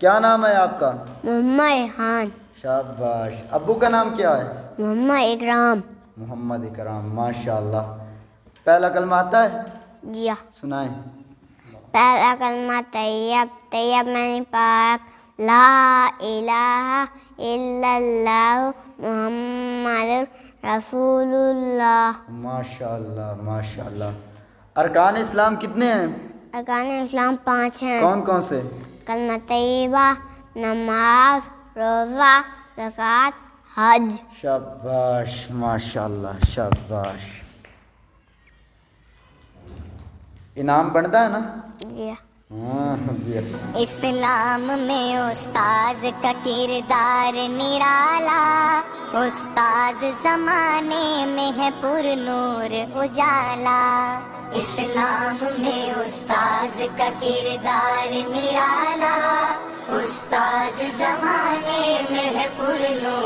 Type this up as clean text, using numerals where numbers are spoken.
کیا نام ہے آپ کا؟ محمد ریحان۔ شاباش۔ ابو کا نام کیا ہے؟ محمد اکرام۔ محمد اکرام، ماشاء اللہ۔ پہلا کلمہ آتا ہے؟ جی سنائیں۔ پہلا کلمہ طیب، طیب معنی پاک، لا الہ الا اللہ محمد رسول اللہ۔ ماشاء اللہ ماشاء اللہ۔ ارکان اسلام کتنے ہیں؟ ارکان اسلام 5 ہیں۔ کون کون سے؟ کلمہ طیبہ، نماز، روزہ، زکوٰۃ، حج۔ شاباش ماشاء اللہ شاباش۔ انعام بنتا ہے نا؟ جی ہاں جی۔ اسلام میں استاذ کا کردار نرالا، استاذ زمانے میں ہے پر نور اجالا۔ اسلام میں استاذ کا کردار نرالا، استاذ زمانے میں ہے پر نور